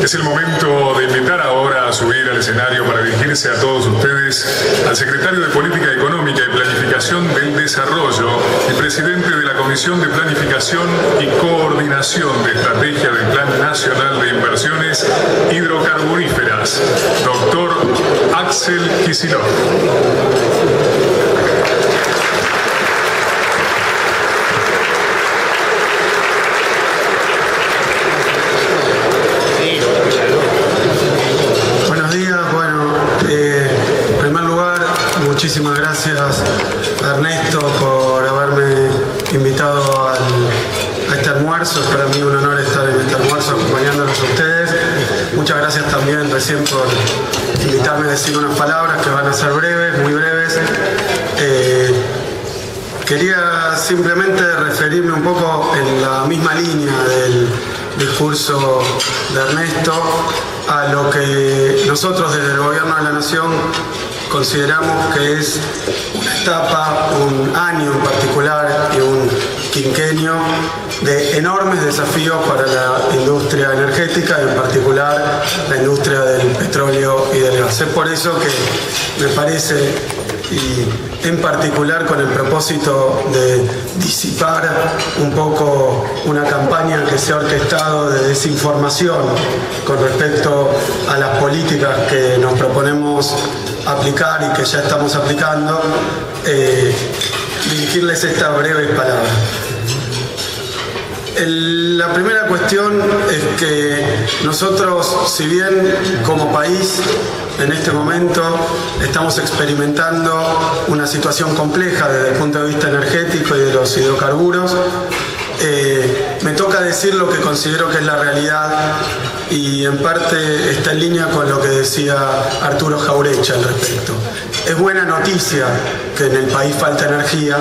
Es el momento de invitar ahora a subir al escenario para dirigirse a todos ustedes al secretario de Política Económica y Planificación del Desarrollo y presidente de la Comisión de Planificación y Coordinación de Estrategia del Plan Nacional de Inversiones Hidrocarburíferas, doctor Axel Kicillof. Muchísimas gracias a Ernesto por haberme invitado a este almuerzo. Es para mí un honor estar en este almuerzo acompañándolos a ustedes. Muchas gracias también recién por invitarme a decir unas palabras que van a ser breves, muy breves. Quería simplemente referirme un poco en la misma línea del discurso de Ernesto a lo que nosotros desde el Gobierno de la Nación consideramos que es una etapa, un año en particular y un quinquenio de enormes desafíos para la industria energética y en particular la industria del petróleo y del gas. Es por eso que me parece, y en particular con el propósito de disipar un poco una campaña que se ha orquestado de desinformación con respecto a las políticas que nos proponemos aplicar y que ya estamos aplicando, dirigirles estas breves palabras. La primera cuestión es que nosotros, si bien como país en este momento estamos experimentando una situación compleja desde el punto de vista energético y de los hidrocarburos, me toca decir lo que considero que es la realidad y en parte está en línea con lo que decía Arturo Jauretche al respecto. Es buena noticia que en el país falta energía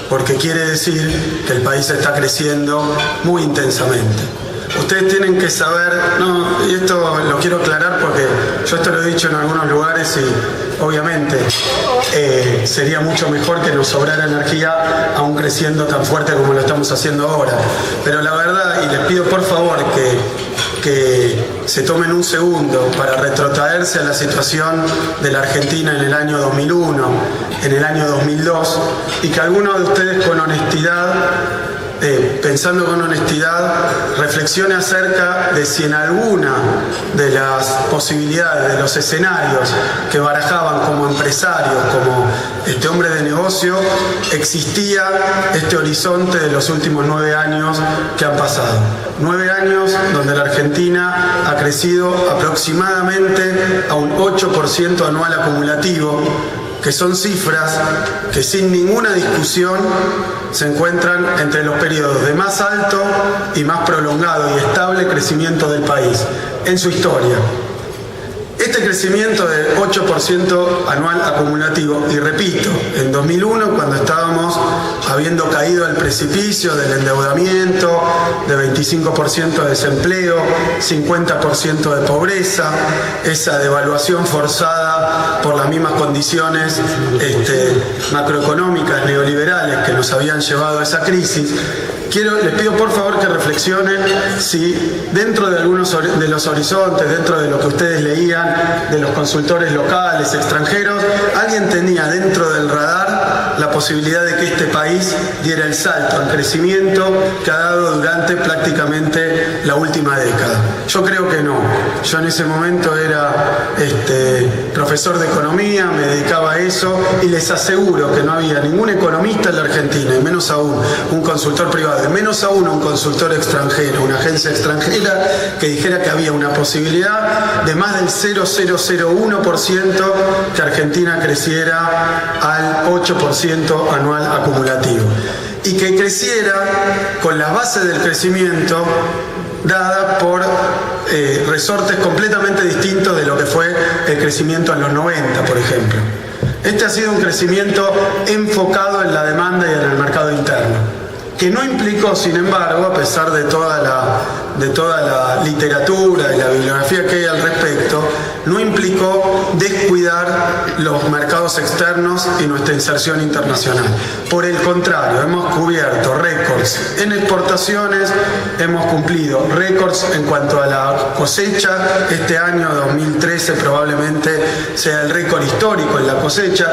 porque quiere decir que el país está creciendo muy intensamente. Ustedes tienen que saber, y esto lo quiero aclarar porque yo esto lo he dicho en algunos lugares y obviamente sería mucho mejor que nos sobrara energía aún creciendo tan fuerte como lo estamos haciendo ahora. Pero la verdad, y les pido por favor que se tomen un segundo para retrotraerse a la situación de la Argentina en el año 2001, en el año 2002, y que algunos de ustedes con honestidad, pensando con honestidad, reflexione acerca de si en alguna de las posibilidades, de los escenarios que barajaban como empresarios, como hombre de negocio, existía este horizonte de los últimos 9 años que han pasado. 9 años donde la Argentina ha crecido aproximadamente a un 8% anual acumulativo, que son cifras que sin ninguna discusión se encuentran entre los periodos de más alto y más prolongado y estable crecimiento del país en su historia. Este crecimiento de 8% anual acumulativo, y repito, en 2001, cuando estábamos habiendo caído al precipicio del endeudamiento, de 25% de desempleo, 50% de pobreza, esa devaluación forzada por las mismas condiciones macroeconómicas neoliberales que nos habían llevado a esa crisis, les pido por favor que reflexionen si dentro de algunos de los horizontes, dentro de lo que ustedes leían de los consultores locales, extranjeros, alguien tenía dentro del radar la posibilidad de que este país diera el salto al crecimiento que ha dado durante prácticamente la última década. Yo creo que no. Yo en ese momento era profesor de economía, me dedicaba a eso y les aseguro que no había ningún economista en la Argentina, y menos aún un consultor privado, y menos aún un consultor extranjero, una agencia extranjera que dijera que había una posibilidad de más del 0,001% que Argentina creciera al 8% anual acumulativo. Y que creciera con las bases del crecimiento dadas por resortes completamente distintos de lo que fue el crecimiento en los 90, por ejemplo. Este ha sido un crecimiento enfocado en la demanda y en el mercado interno, que no implicó, sin embargo, a pesar de toda la literatura y la bibliografía que hay al respecto, no implicó descuidar los mercados externos y nuestra inserción internacional. Por el contrario, hemos cubierto récords en exportaciones, hemos cumplido récords en cuanto a la cosecha. Este año 2013 probablemente sea el récord histórico en la cosecha,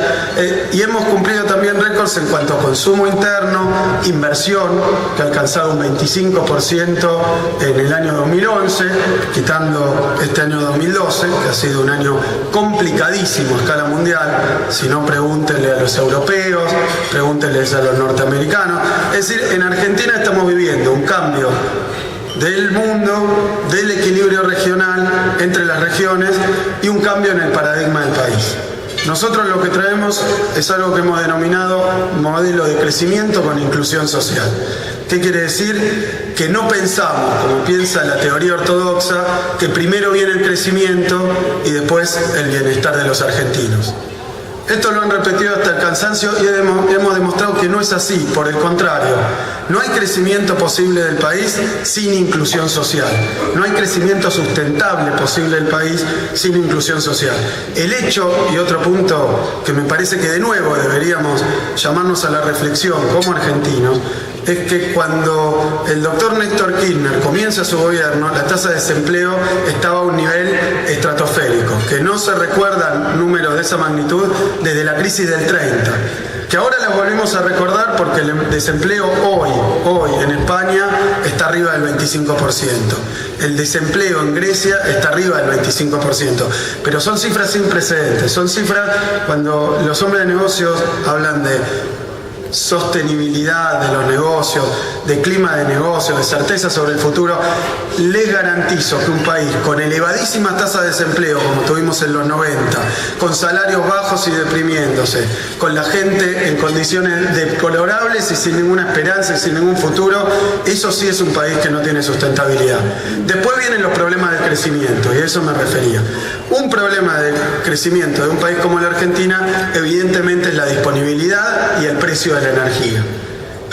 y hemos cumplido también récords en cuanto a consumo interno, inversión, que ha alcanzado un 25% en el año 2011, quitando este año 2012, que ha sido un año complicadísimo a escala mundial. Si no, pregúntenle a los europeos, pregúntenles a los norteamericanos. Es decir, en Argentina estamos viviendo un cambio del mundo, del equilibrio regional entre las regiones y un cambio en el paradigma del país. Nosotros lo que traemos es algo que hemos denominado modelo de crecimiento con inclusión social. ¿Qué quiere decir? Que no pensamos, como piensa la teoría ortodoxa, que primero viene el crecimiento y después el bienestar de los argentinos. Esto lo han repetido hasta el cansancio y hemos demostrado que no es así. Por el contrario, no hay crecimiento posible del país sin inclusión social. No hay crecimiento sustentable posible del país sin inclusión social. El hecho, y otro punto que me parece que de nuevo deberíamos llamarnos a la reflexión como argentinos, es que cuando el doctor Néstor Kirchner comienza su gobierno, la tasa de desempleo estaba a un nivel estratosférico, que no se recuerdan números de esa magnitud desde la crisis del 30, que ahora las volvemos a recordar porque el desempleo hoy en España está arriba del 25%. El desempleo en Grecia está arriba del 25%. Pero son cifras sin precedentes, son cifras cuando los hombres de negocios hablan de sostenibilidad de los negocios, de clima de negocios, de certeza sobre el futuro. Les garantizo que un país con elevadísimas tasas de desempleo, como tuvimos en los 90, con salarios bajos y deprimiéndose, con la gente en condiciones deplorables y sin ninguna esperanza y sin ningún futuro, eso sí es un país que no tiene sustentabilidad. Después vienen los problemas del crecimiento, y a eso me refería. Un problema de crecimiento de un país como la Argentina, evidentemente, es la disponibilidad y el precio de la energía.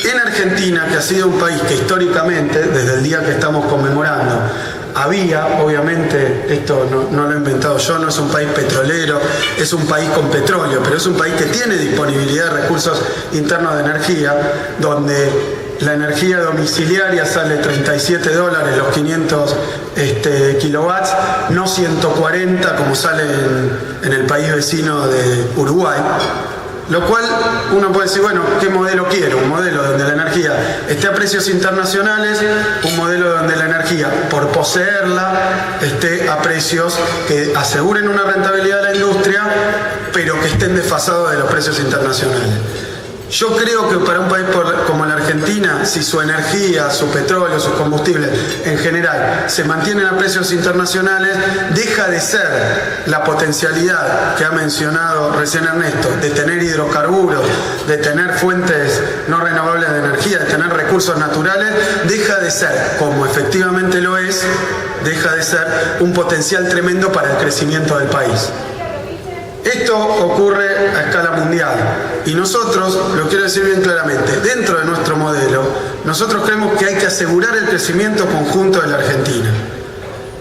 En Argentina, que ha sido un país que históricamente, desde el día que estamos conmemorando, había, obviamente, esto no lo he inventado yo, no es un país petrolero, es un país con petróleo, pero es un país que tiene disponibilidad de recursos internos de energía, donde la energía domiciliaria sale $37 los 500 kilowatts, no 140 como sale en el país vecino de Uruguay. Lo cual uno puede decir, bueno, ¿qué modelo quiero? Un modelo donde la energía esté a precios internacionales, un modelo donde la energía, por poseerla, esté a precios que aseguren una rentabilidad de la industria, pero que estén desfasados de los precios internacionales. Yo creo que para un país como la Argentina, si su energía, su petróleo, sus combustibles en general se mantienen a precios internacionales, deja de ser la potencialidad que ha mencionado recién Ernesto, de tener hidrocarburos, de tener fuentes no renovables de energía, de tener recursos naturales, deja de ser, como efectivamente lo es, deja de ser un potencial tremendo para el crecimiento del país. Esto ocurre a escala mundial y nosotros, lo quiero decir bien claramente, dentro de nuestro modelo, nosotros creemos que hay que asegurar el crecimiento conjunto de la Argentina.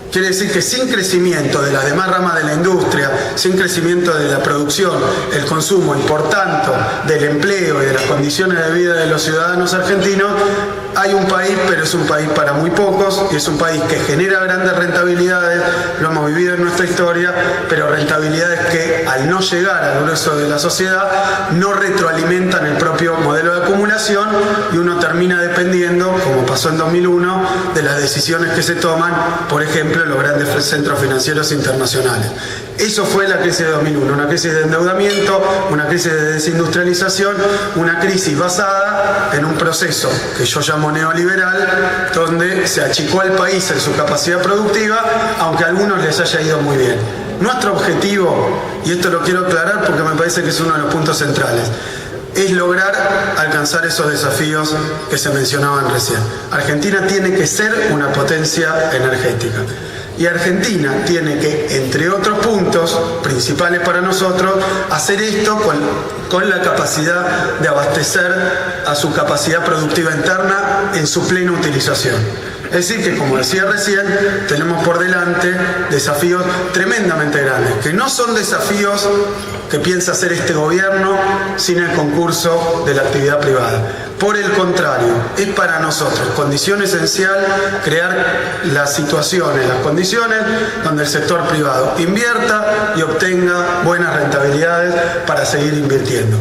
Quiere decir que sin crecimiento de las demás ramas de la industria, sin crecimiento de la producción, el consumo y por tanto del empleo y de las condiciones de vida de los ciudadanos argentinos, hay un país, pero es un país para muy pocos y es un país que genera grandes rentabilidades, lo hemos vivido en nuestra historia, pero rentabilidades que al no llegar al grueso de la sociedad no retroalimentan el propio modelo de acumulación y uno termina dependiendo, como pasó en 2001, de las decisiones que se toman, por ejemplo, en los grandes centros financieros internacionales. Eso fue la crisis de 2001, una crisis de endeudamiento, una crisis de desindustrialización, una crisis basada en un proceso que yo llamo neoliberal, donde se achicó al país en su capacidad productiva, aunque a algunos les haya ido muy bien. Nuestro objetivo, y esto lo quiero aclarar porque me parece que es uno de los puntos centrales, es lograr alcanzar esos desafíos que se mencionaban recién. Argentina tiene que ser una potencia energética. Y Argentina tiene que, entre otros puntos principales para nosotros, hacer esto con la capacidad de abastecer a su capacidad productiva interna en su plena utilización. Es decir, que como decía recién, tenemos por delante desafíos tremendamente grandes, que no son desafíos que piensa hacer este gobierno sin el concurso de la actividad privada. Por el contrario, es para nosotros condición esencial crear las situaciones, las condiciones donde el sector privado invierta y obtenga buenas rentabilidades para seguir invirtiendo.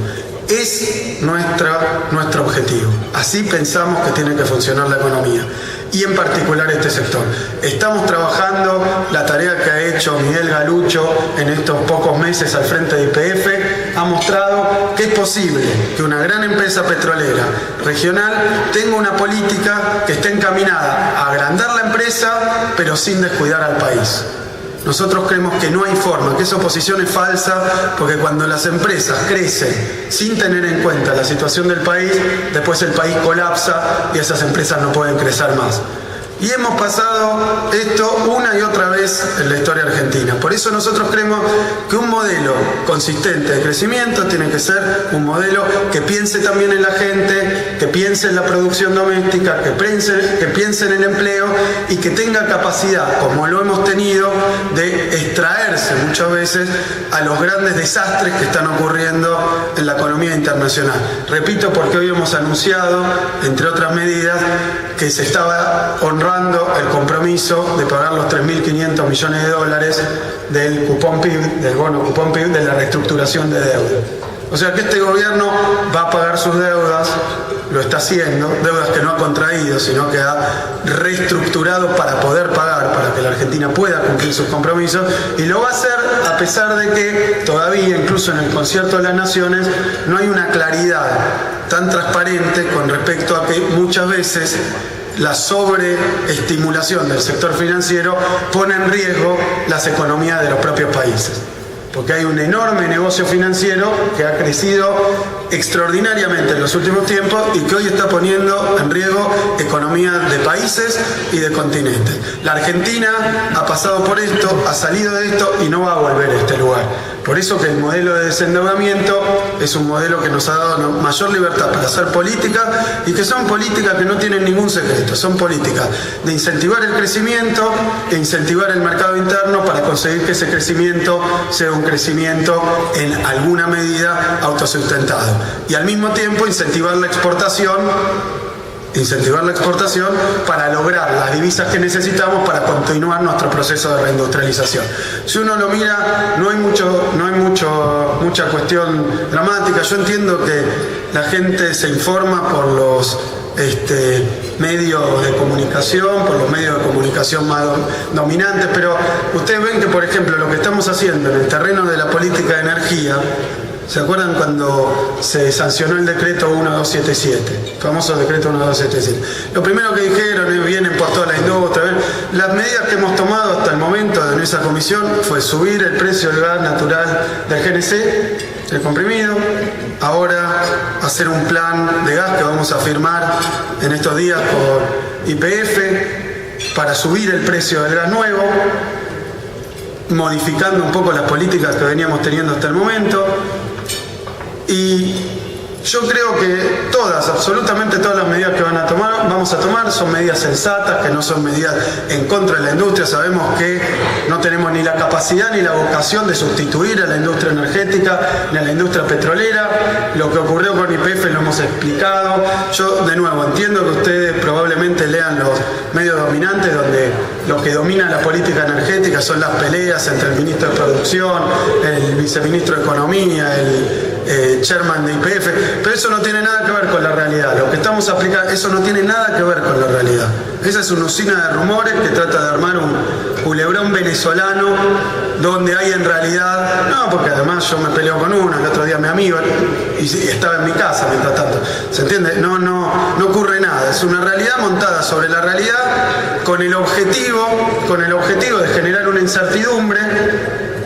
Es nuestro objetivo. Así pensamos que tiene que funcionar la economía y en particular este sector. Estamos trabajando, la tarea que ha hecho Miguel Galucho en estos pocos meses al frente de YPF ha mostrado que es posible que una gran empresa petrolera regional tenga una política que esté encaminada a agrandar la empresa pero sin descuidar al país. Nosotros creemos que no hay forma, que esa oposición es falsa, porque cuando las empresas crecen sin tener en cuenta la situación del país, después el país colapsa y esas empresas no pueden crecer más. Y hemos pasado esto una y otra vez en la historia argentina. Por eso nosotros creemos que un modelo consistente de crecimiento tiene que ser un modelo que piense también en la gente, que piense en la producción doméstica, que piense en el empleo y que tenga capacidad, como lo hemos tenido, de extraerse muchas veces a los grandes desastres que están ocurriendo en la economía internacional. Repito, porque hoy hemos anunciado, entre otras medidas, que se estaba honrando el compromiso de pagar los 3.500 millones de dólares del cupón PIB, del bono cupón PIB, de la reestructuración de deuda. O sea que este gobierno va a pagar sus deudas, lo está haciendo, deudas que no ha contraído, sino que ha reestructurado para poder pagar, para que la Argentina pueda cumplir sus compromisos, y lo va a hacer a pesar de que todavía, incluso en el Concierto de las Naciones, no hay una claridad tan transparente con respecto a que muchas veces la sobreestimulación del sector financiero pone en riesgo las economías de los propios países. Porque hay un enorme negocio financiero que ha crecido extraordinariamente en los últimos tiempos y que hoy está poniendo en riesgo economías de países y de continentes. La Argentina ha pasado por esto, ha salido de esto y no va a volver a este lugar. Por eso que el modelo de desendeudamiento es un modelo que nos ha dado mayor libertad para hacer política y que son políticas que no tienen ningún secreto, son políticas de incentivar el crecimiento e incentivar el mercado interno para conseguir que ese crecimiento sea un crecimiento en alguna medida autosustentado y al mismo tiempo incentivar la exportación para lograr las divisas que necesitamos para continuar nuestro proceso de reindustrialización. Si uno lo mira, no hay mucha cuestión dramática. Yo entiendo que la gente se informa por los medios de comunicación, por los medios de comunicación más dominantes, pero ustedes ven que, por ejemplo, lo que estamos haciendo en el terreno de la política de energía, ¿se acuerdan cuando se sancionó el decreto 1277? El famoso decreto 1277. Lo primero que dijeron es vienen por toda la industria. Las medidas que hemos tomado hasta el momento en esa comisión fue subir el precio del gas natural del GNC, el comprimido, ahora hacer un plan de gas que vamos a firmar en estos días por YPF para subir el precio del gas nuevo, modificando un poco las políticas que veníamos teniendo hasta el momento. Y yo creo que absolutamente todas las medidas que vamos a tomar son medidas sensatas, que no son medidas en contra de la industria. Sabemos que no tenemos ni la capacidad ni la vocación de sustituir a la industria energética ni a la industria petrolera. Lo que ocurrió con YPF lo hemos explicado. Yo, de nuevo, entiendo que ustedes probablemente lean los medios dominantes donde lo que domina la política energética son las peleas entre el ministro de Producción, el viceministro de Economía, el chairman de YPF, pero eso no tiene nada que ver con la realidad. Lo que estamos aplicando, eso no tiene nada que ver con la realidad. Esa es una usina de rumores que trata de armar un culebrón venezolano donde hay en realidad, no, porque además yo me peleo con uno, el otro día mi amigo y estaba en mi casa mientras tanto. ¿Se entiende? No ocurre nada. Es una realidad montada sobre la realidad con el objetivo de generar una incertidumbre,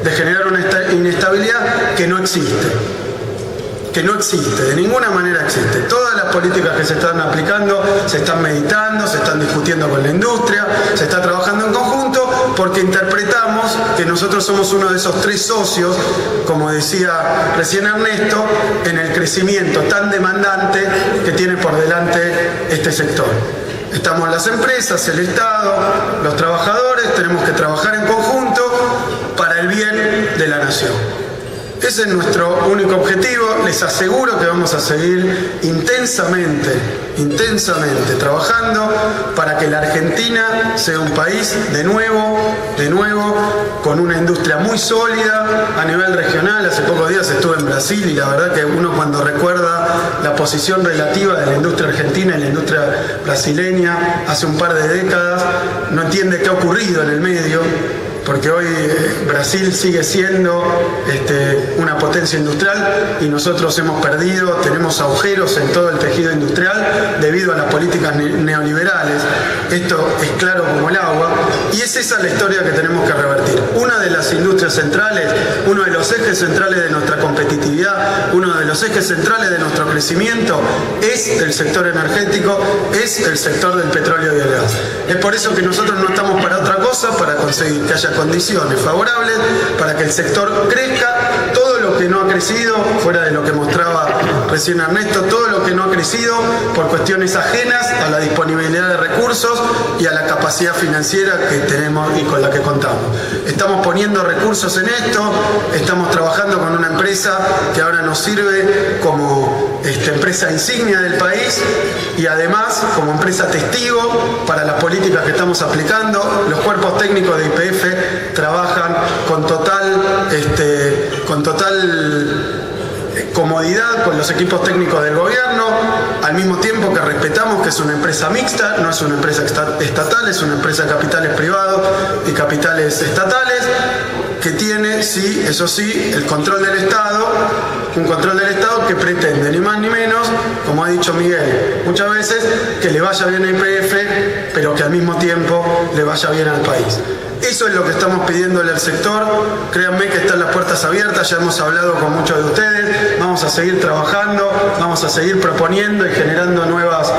de generar una inestabilidad que no existe. De ninguna manera existe. Todas las políticas que se están aplicando se están meditando, se están discutiendo con la industria, se está trabajando en conjunto porque interpretamos que nosotros somos uno de esos tres socios, como decía recién Ernesto, en el crecimiento tan demandante que tiene por delante este sector. Estamos las empresas, el Estado, los trabajadores, tenemos que trabajar en conjunto para el bien de la nación. Ese es nuestro único objetivo. Les aseguro que vamos a seguir intensamente trabajando para que la Argentina sea un país de nuevo, con una industria muy sólida a nivel regional. Hace pocos días estuve en Brasil y la verdad que uno, cuando recuerda la posición relativa de la industria argentina y la industria brasileña hace un par de décadas, no entiende qué ha ocurrido en el medio, porque hoy Brasil sigue siendo una potencia industrial y nosotros hemos perdido, tenemos agujeros en todo el tejido industrial debido a las políticas neoliberales. Esto es claro como el agua y es esa la historia que tenemos que revertir. Una de las industrias centrales, uno de los ejes centrales de nuestra competitividad, uno de los ejes centrales de nuestro crecimiento es el sector energético, es el sector del petróleo y el gas. Es por eso que nosotros no estamos para otra cosa, para conseguir que haya condiciones favorables para que el sector crezca. Todo lo que no ha crecido, fuera de lo que mostraba recién Ernesto, todo lo que no ha crecido por cuestiones ajenas a la disponibilidad de recursos y a la capacidad financiera que tenemos y con la que contamos. Estamos poniendo recursos en esto, estamos trabajando con una empresa que ahora nos sirve como empresa insignia del país y además como empresa testigo para las políticas que estamos aplicando. Los cuerpos técnicos de YPF trabajan con total comodidad con los equipos técnicos del gobierno, al mismo tiempo que respetamos que es una empresa mixta, no es una empresa estatal, es una empresa de capitales privados y capitales estatales, que tiene, sí, eso sí, el control del Estado, un control del Estado que pretende, ni más ni menos, como ha dicho Miguel muchas veces, que le vaya bien a YPF, pero que al mismo tiempo le vaya bien al país. Eso es lo que estamos pidiéndole al sector. Créanme que están las puertas abiertas, ya hemos hablado con muchos de ustedes, vamos a seguir trabajando, vamos a seguir proponiendo y generando nuevos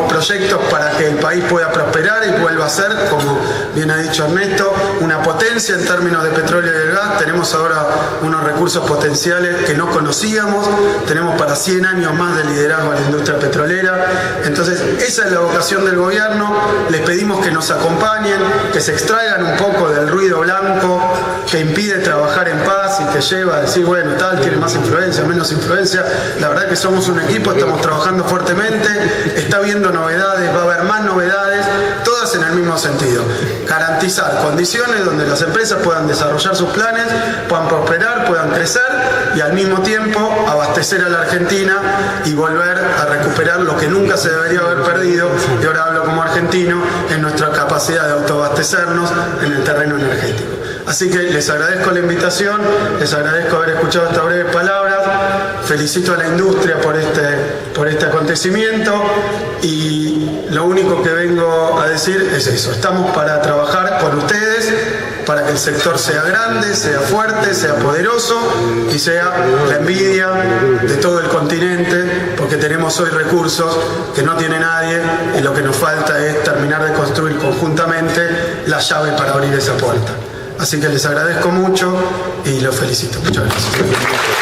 proyectos para que el país pueda prosperar y vuelva a ser, como bien ha dicho Ernesto, una potencia en términos de petróleo y el gas. Tenemos ahora unos recursos potenciales que no conocíamos, tenemos para 100 años más de liderazgo a la industria petrolera. Entonces, esa es la vocación del gobierno. Les pedimos que nos acompañen, que se extraigan un poco del ruido blanco que impide trabajar en paz y que lleva a decir, bueno, tal, tiene más influencia, menos influencia. La verdad que somos un equipo, estamos trabajando fuertemente, está habiendo novedades, va a haber más novedades, todas en el mismo sentido. Garantizar condiciones donde las empresas puedan desarrollar sus planes, puedan prosperar, puedan crecer y al mismo tiempo abastecer a la Argentina y volver a recuperar lo que nunca se debería haber perdido, y ahora hablo como argentino, en nuestra capacidad de autoabastecernos en el terreno energético. Así que les agradezco la invitación, les agradezco haber escuchado estas breves palabras, felicito a la industria por este acontecimiento y lo único que vengo a decir es eso: estamos para trabajar con ustedes para que el sector sea grande, sea fuerte, sea poderoso y sea la envidia de todo el continente, porque tenemos hoy recursos que no tiene nadie y lo que nos falta es terminar de construir conjuntamente la llave para abrir esa puerta. Así que les agradezco mucho y los felicito. Muchas gracias.